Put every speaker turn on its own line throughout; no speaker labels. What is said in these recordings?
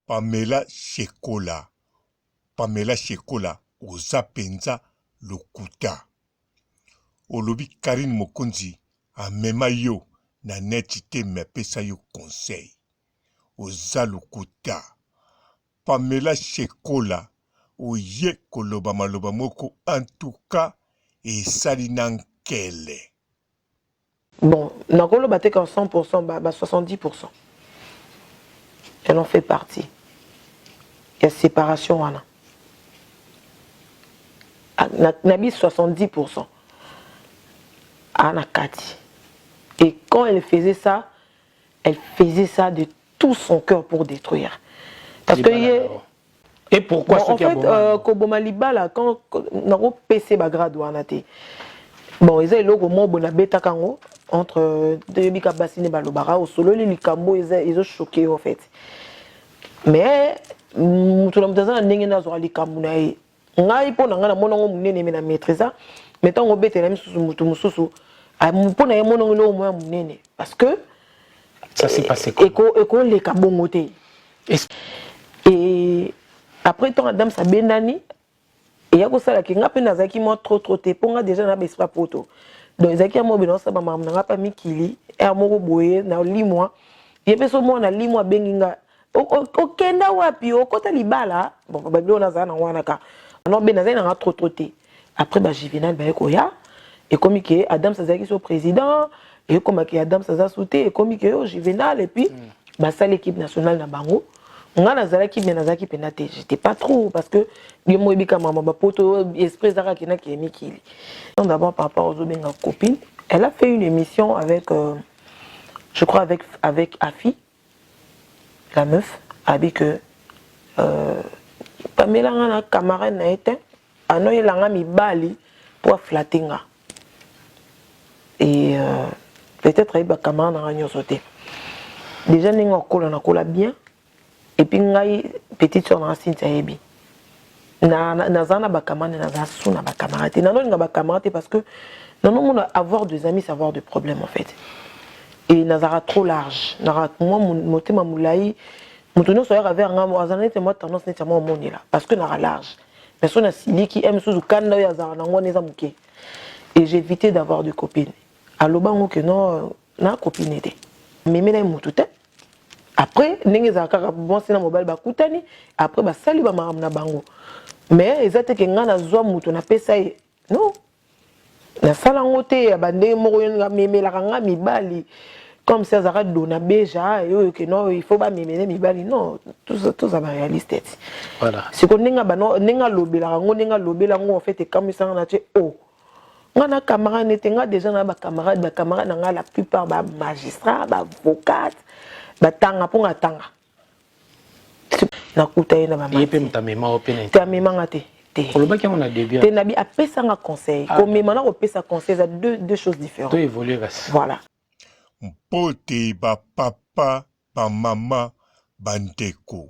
Pamela Shekola. Pamela Shekola. Oza penza lokuta. Olobi Karine Mokonzi. Amema yo. Na neti te me pesa yo conseil. Oza lokuta. Pamela Shekola. Oye koloba maloba moko. En tout cas. Et sali nankele.
Bon, Nakolo batte qu'en 100%, 70%. Elle en fait partie. Il y a séparation. Nabi 70%. Anna Kati. Et quand elle faisait ça de tout son cœur pour détruire. Parce que...
Et pourquoi
bon, en fait, Koboma Libala, quand on a PC Bagrado, bon, ils ont le mot Bonabeta Kango entre Debika Bassine et Balobara, au solo, les Likambo, ils ont choqué en fait. Mais, tout le monde a dit que les Likambo, on a eu pour la maîtrise, mais tant qu'on bête, on a mis parce que
ça s'est passé comment?
Et qu'on et après tant Adam Sabendani et ya ko sala ki ngape nazaki mo trop te ponga déjà na bespa poto donc ezaki mo bino sa mama na pa mikili e amoko boye na limwa ye peso mo na limwa benginga okenda wapi okota libala bon ba bilo na za na wana ka no be na za na trop te après ba Juvenal ba ko ya et comme que Adam Sazaki so président et comme que Adam Saza souté et comme que Juvenal et puis ba ça l'équipe nationale na bango. J'étais pas trop parce que d'abord par rapport aux autres copines, elle a fait une émission avec, je crois avec Afi, la meuf, avec Pamela na camarade na été, anoye langa mi bali pour flatter nga. Et peut-être avec camarade na ranyo sauté. Déjà n'engo kola bien. Et puis, petite soeur na Cynthia Ebi. Na zana ba camarade na za suna ba camarade. Na non ba camarade parce que non avoir des amis c'est avoir des problèmes en fait. Et nazara trop large. Nara moi motema moulai mutono soeur avec nga mo azana te moi tendance net moi moni là parce que nara large. Personne sili qui aime sous kanda ya za na ngone za muke. Et j'ai évité d'avoir de copines. Aloba ngo que non na copine était. Mais mena mutute. Après, après sali ba na bango. Mais ezate ke nga na zwa muto na pesa non. Na sala ngote ya bande moko nga memela nga mibali comme ça zara dona beja yo que non il faut ba memela mibali non tout ça ba réaliste.
Voilà.
Si ko ninga bano ninga lobela ngo en fait et comme ça na che oh. Nga na camarade nga déjà na ba camarade nga la plupart ba magistrat ba avocat batanga ponga tanga na kuta na mama
yepe mtamema opena
tamema ngate te
koloba ki on a début
te nabi apesa nga conseil comme mana opesa conseil ça deux choses différentes
to évoluer basi
voilà
mpote ba papa ba mama bandeko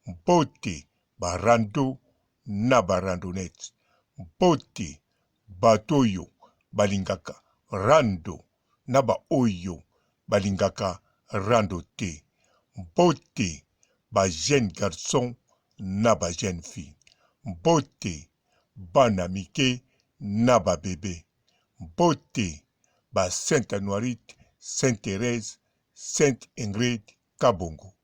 mpote ba rando na ba randonnette mpote batoyo balingaka rando na ba oyo balingaka rando te mpote ba jeune garçon na ba jeune fille mpote bana mike na ba bébé mpote ba Sainte Anoirite, Sainte Thérèse, Sainte Ingrid Kabongo.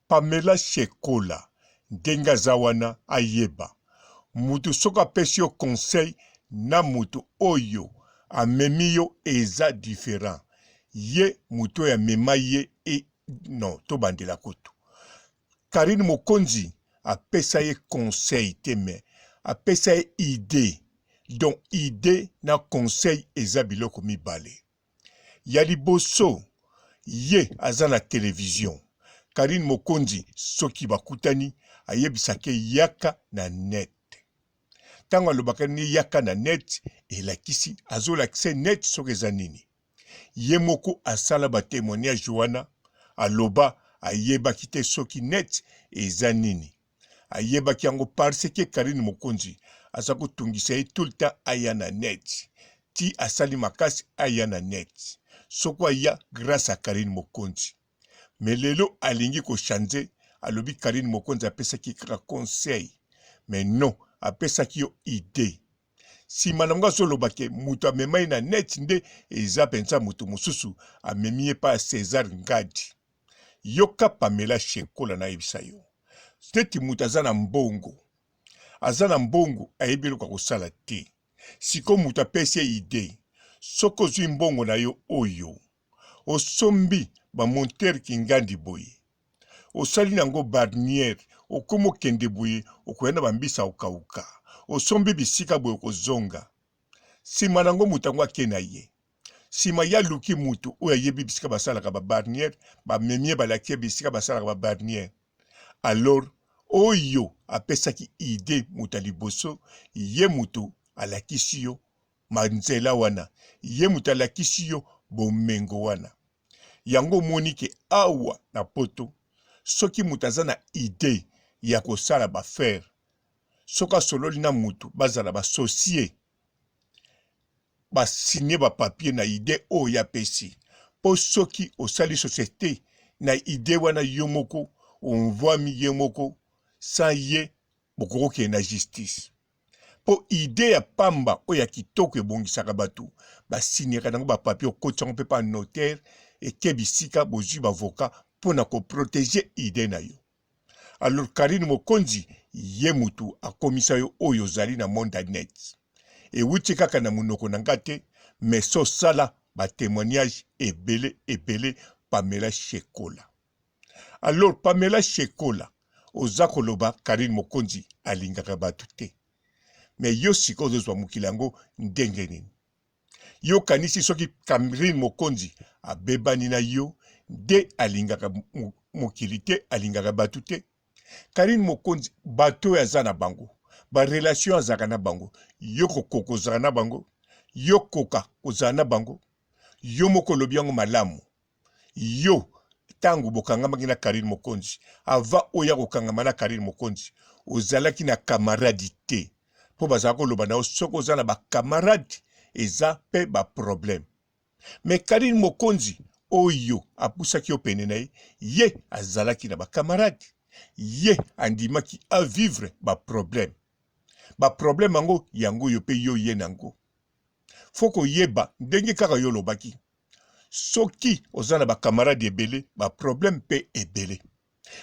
Pamela Shekola ndenga zawana ayeba mutu soka pesi yo conseil na mutu oyo amemi yo eza différent ye mutu ya mema ye e non to bandela koto Karine Mokonzi apesa ye conseil te me apesa ye idée donc idée na conseil eza biloko mibale ya liboso ye aza na télévision Karine Mokonzi soki bakutani ayebisake yaka na net tango alobaka ni yaka na net elakisi azolakisa net soki eza nini ye moko asala ba témoignage wana aloba ayebaki te soki net eza nini ayebaki yango parce que Karine Mokonzi aza kotungisa ye tout le temps aya na net ti asali makasi aya na net soko aya grâce à Karine Mokonzi mais lelo alingi ko changer alobi Karine Mokonzi apesaki kaka conseil mais non apesaki yo idée sima na ngo azolobake mutu amemai na net nde eza penza mutu mosusu amemi ye pa César Ngadi yoka Pamela Shekola na yebisa yo neti mutu aza na mbongo ayebi eloko kosala te siko mutu apesi ye idée soko ozwi mbongo na yo oyo osombi bamontere kingandi boye osali nango barniere okomi okende boye okoya na bambisa okauka osombi bisika boye okozonga nsima nango mutu yango ake na ye nsima ya luki mutu oyo ayebi bisika basalaka babarniere bamemie balaki ye bisika basalaka babarniere alors oyo apesaki ide mutu ya liboso ye mutu alakisi yo manzela wana ye mutu alakisi yo bomengo wana yango omoni ke awa na poto soki mutu aza na ide ya kosala bafere soki asololi na mutu bazala basocie basinye bapapie na ide oyo apesi mpo soki osali société na ide wana yo moko onvwami ye moko sa ye bokokokende na justice mpo ide ya pamba oyo ya kitoko ebongisaka bato basinyaka nango bapapie okoti yango mpe pa notaire eke bisika bozwi bavoka mpo na koprotege ide na yo alors Karine Mokonzi ye mutu akomisa yo oyo ozali na monde net ewuti kaka na munoko na nga te mais sosala batémoignage ebele Pamela Shekola alors Pamela Shekola oza koloba Karine Mokonzi alingaka bato te mais yo siko ozozwa mokili yango ndenge nini yo kanisi soki Karine Mokonzi abebani na yo nde alingaka mokili te alingaka bato te Karine Mokonzi bato oyo aza na bango barelation azalaka na bango yo kokoka kozala na bango yo koka kozala na bango yo moko olobi yango malamu yo tango bokangamaki na Karine Mokonzi ava oya kokangama na Karine Mokonzi ozalaki na camarade te mpo bazala koloba na yo soki oza na bakamarade eza mpe baproblème mais Karine Mokonzi oyo apusaki yo pene na ye ye azalaki na bakamarade ye andimaki avivre baproblème yango yango yo mpe yo ye nango fo koyeba ndenge kaka yo olobaki soki oza na bakamarade ebele baproblème mpe ebele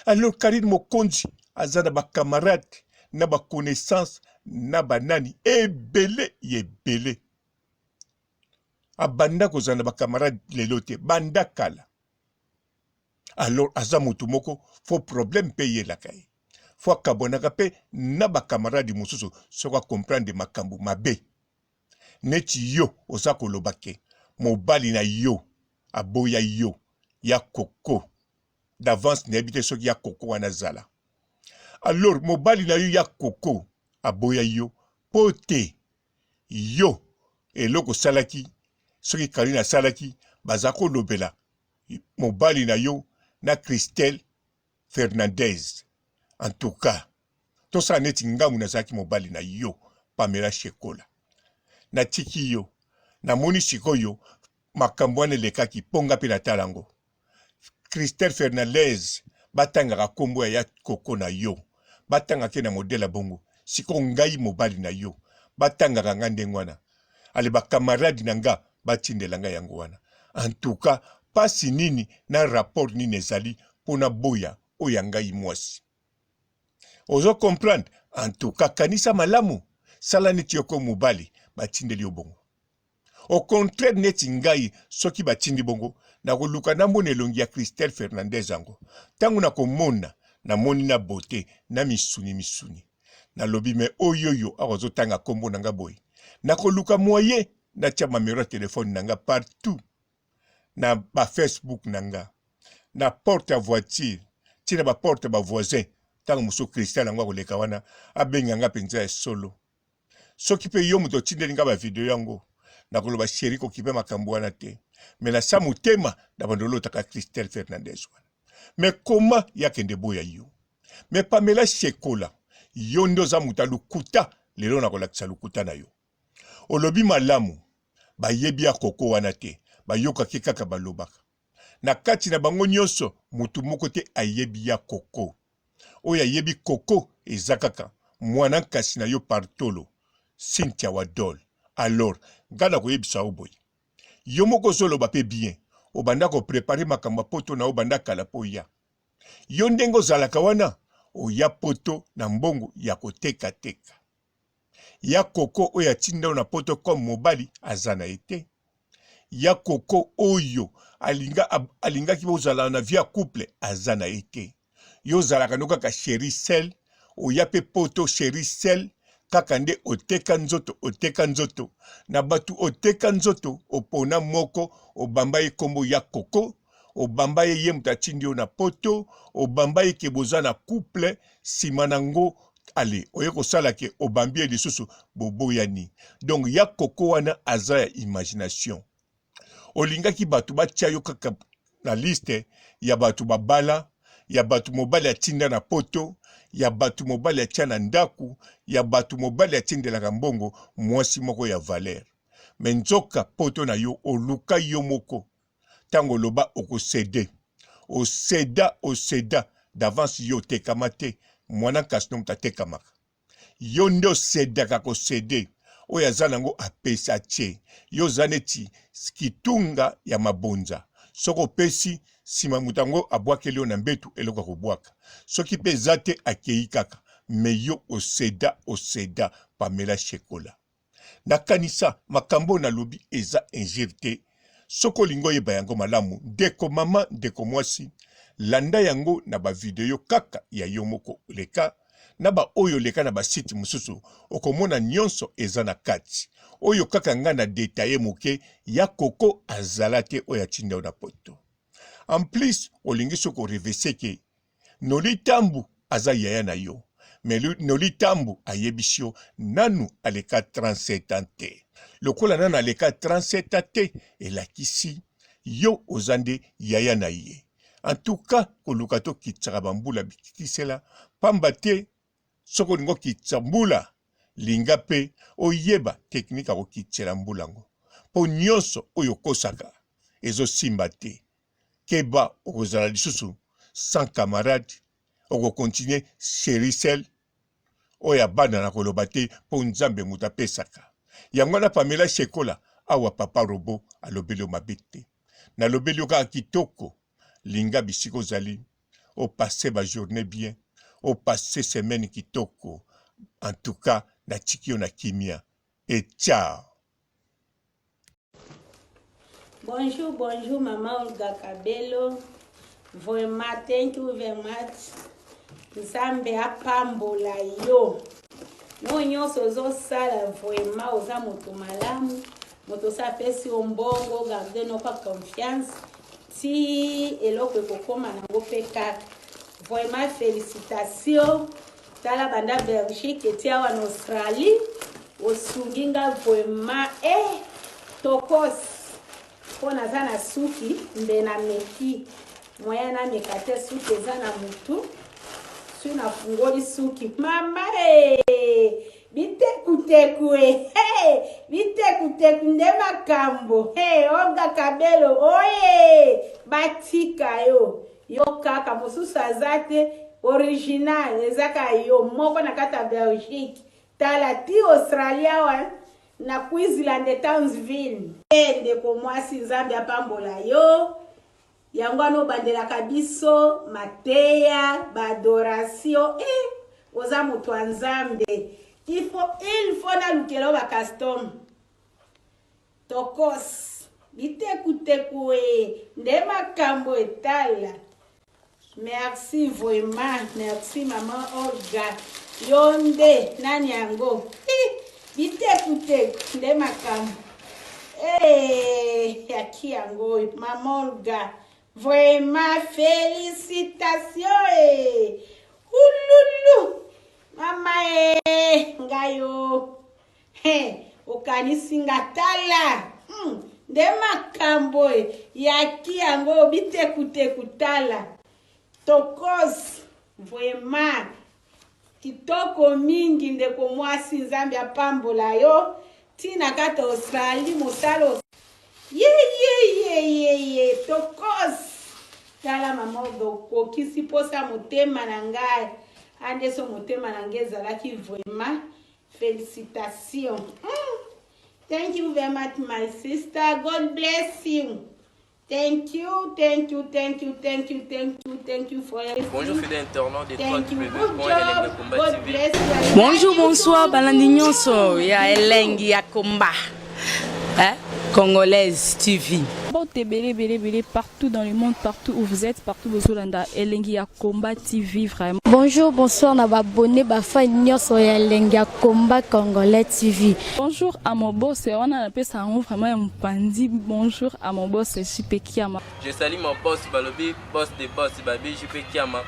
alors Karine Mokonzi aza na bakamarade na baconnaissance na banani ebele abanda kozala na bakamarade lelo te banda kala alors aza mutu moko fo problème mpe yelaka ye fo akabwanaka mpe na bakamaradi mosusu soki akomprendre makambo mabe neti yo oza koloba ke mobali na yo aboya yo ya koko d'avance nayebi te soki ya koko wana azala alors mobali na yo ya koko aboya yo mpo te yo eloko osalaki soki Karine asalaki baza kolobela mobali na yo na Christelle Fernandez en tout cas tosala neti ngambu nazalaki mobali na yo Pamela Shekola natiki yo namoni sikoyo makambo wana elekaki mponga mpe natala yango Christelle Fernandez batangaka kombo ya koko na yo batangaka na modele bongo siko ngai mobali na yo batangaka nga ndenge wana ale bakamaradi na nga batindela nga yango wana en tout cas pasi nini na rapport nini ezali mpona boya oyo ya ngai mwasi ozo comprendre en tout cas kanisa malamu sala neti yoko mobali batindeli yo bongo au contraire neti ngai soki batindi bongo nakoluka namona elongi ya Christelle Fernandez yango ntango nakomona namoni na beauté na misuni nalobi me oyoyo awa azotanga kombo na nga boye nakoluka moyen natia mamero ya telefone na nga partout na ba Facebook na nga na porte ya voiture tina ba porte ba voisin tango muso Christian yango akoleka wana abenga nga penza ya solo soki pe yo muto tindeli nga ba video yango nakoloba sheri kokipe makambo wana te mais na sa motema na bandolo taka Christelle Fernandez wana mais comment yakende boya yo mais Pamela Shekola yo ndoza muta lukuta lelo nakolakisa lukuta na yo olobi malamu bayebi ya koko wana te bayokaki kaka balobaka na kati na bango nyonso mutu moko te ayebi ya koko oya yebi koko ezakaka mwana kasi na yo partolo Cynthia Wadol. Alors ngana ko yebisa oboy yo moko zoloba pe bien obanda ko préparer makambo poto na obanda kala poya yo ndengo zalaka wana oya poto na mbongo ya koteka teka ya koko oya tinda na poto comme mobali azana ete ya koko oyo alinga ki bozala na via couple azana ete yo zalaka no kaka chéri sel oya pe poto chéri sel kaka nde oteka nzoto na batu oteka nzoto opona moko obamba ye kombo ya koko obamba ye mutachindi yo na poto obamba ye ke boza na couple simanango ale oye kosala ke obambi lisusu boboyani donc ya koko wana aza ya imagination olingaki batu batia yo kaka na liste ya batu babala ya batu mobali atinda na poto ya batu mobali atia na ndaku ya batu mobali atindelaka mbongo mwasi moko ya valeur me nzoka poto na yo oluka yo moko tango loba okosede oseda d'avance yo tekama te mwana kasino mutatekamaka yo nde osedaka kosede oyo aza nango apesa tie yo za neti kitunga ya mabonza soko opesi sima mutango abwakeli yo na mbetu eloka kobwaka soki mpe eza te akei kaka me yo oseda Pamela Shekola nakanisa makambo na lobi eza injure te soko olingi oyeba yango malamu ndeko mama ndeko mwasi landa yango na bavideo kaka ya yo moko leka na ba oyo leka na basite mususu okomona nyonso eza na kati oyo kaka nga na detaye moke ya koko azala te oyo atinda na poto en plus olingi soko revese ke Nolitambu aza yaya na yo mais Nolitambu ayebisi yo nanu aleka 37 ans te lokola nanu aleka 37 ans te elakisi yo ozande yaya na ye en tout cas koluka to kitsaka bambula bikisela pamba te soko lingo kitsa mbula linga pe oyeba teknika ko kitsela mbulango po nyonso oyo kosaka ezo simba te keba okozala lisusu sans camarade oko continue chérisel oya bana na koloba te po nzambe muta pesaka yango na Pamela Shekola awa papa robo alobeli mabe te na lobeli ka kitoko linga bisiko zali o passer ba journée bien au passé semaine kitoko en tout cas na tikio na kimia et ciao.
Bonjour maman Olga Kabelo. Vraiment thank you very much. Nzambe apambola yo. No nyonso ozosala vraiment oza moto malamu. Moto sapesi ombongo garde no pa confiance. Ti eloko ekokoma nango pe kaka. Vraiment félicitations. Tala banda Belgique eti awa en Australie. Osunginga vraiment tokos. Pona zana suki mbena meki. Moya na mekate suki zana mutu. Suna fungoli suki. Mama Bitekuteku Bitekuteku nde makambo. Olga Kabelo oye batika yo. Yo kaka mosusu azate original ezaka yo moko na kata Belgique tala ti Australia wa na Queensland de Townsville ndeko mwasi nzambe apambola yo yango no bandela kabiso mateya badoration oza moto wa nzambe il faut na lukelo ba custom tokos bitekuteku nde makambo etala. Merci vraiment, merci maman Olga. Yonde nani yango. Bitekuteku nde makambo. Yaki yango maman Olga. Vraiment félicitations. Hululu. Mama ngayo. Okanisi ngatala. Nde makambo yaki yango bitekuteku tala. Tokos vraiment kitoko mingi ndeko mwasi nzambe apambola yo tina kata Australie mosalo ye tokos tala mama okokisi posa motema na ngai ande so motema na ngai ezalaki vraiment félicitations. Thank you very much my sister, God bless you. Thank you for everything.
Bonjour fidèles internautes de
Thank you.
Combat
God
TV.
bless you.
Bonjour, bonsoir, balandi nyonso ya elengi ya combat. Hein? Congolaise TV.
Bon, t'es belé partout dans le monde, partout où vous êtes, partout où vous êtes, Elengi ya Combat TV, vraiment.
Bonjour, bonsoir, na abonné bafa nyonso ya Elengi ya Combat Congolais TV.
Bonjour à mon boss, on a appelé ça vraiment un pandi. Bonjour à mon boss, JP Kiama.
Je salue mon boss Balobi, boss de boss Babi, JP Kiama.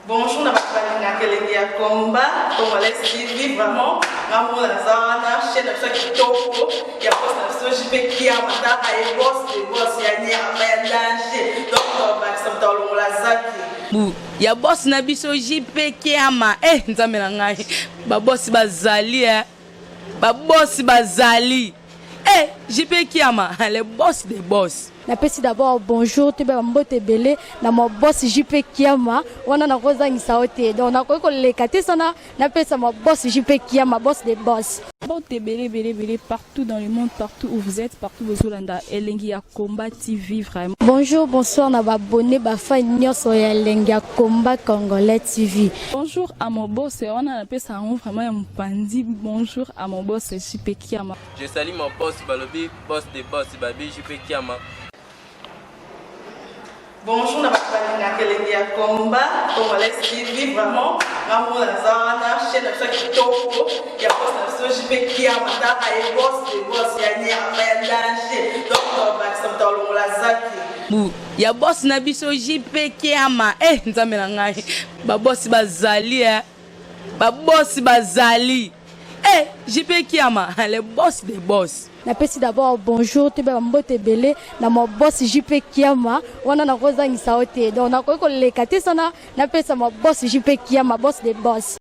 Bonjour, na bafa Elengi ya Combat Congolais TV, vraiment. Maman la zana, chaîne de kitoko, ya boss na JP Kiama, ta ay boss de boss ya ni ya danger. Donc ba samta lo la zaki. Ya boss na biso JP Kiama, nzambe na ngai. Ba boss bazali ba boss bazali. JP Kiama, le boss des boss.
Napesi d'abord bonjour, tu peux mbote belé na mon boss JP Kiama, wana na kozangisa ote. Donc na ko lekate sana, napesa mon boss JP Kiama, boss des boss.
Bon, t'es belé partout dans le monde, partout où vous êtes, partout où vous êtes, Elengi ya Combat TV, vraiment.
Bonjour, bonsoir, na abonné bafa nyonso ya Elengi ya Combat Congolais TV.
Bonjour à mon boss, on a appelé ça vraiment un pandi. Bonjour à mon boss, JP Kiama.
Je salue mon boss Balobi, boss de boss Babi, JP Kiama.
Bonjour, na bafa Elengi ya Combat Congolais TV, vraiment. Maman la zana, chaîne de kitoko, ya boss na JP Kiama, ta ay boss de boss ya ni ya danger. Donc ba samta lo la zaki. Ya boss na biso JP Kiama, nzambe na ngai. Ba boss bazali ba boss bazali. JP Kiama, le boss des boss.
Napesi d'abord bonjour, tu peux mbote belé na mon boss JP Kiama, wana na kozangisa ote. Donc na ko lekate sana, napesa mon boss JP Kiama, boss des boss.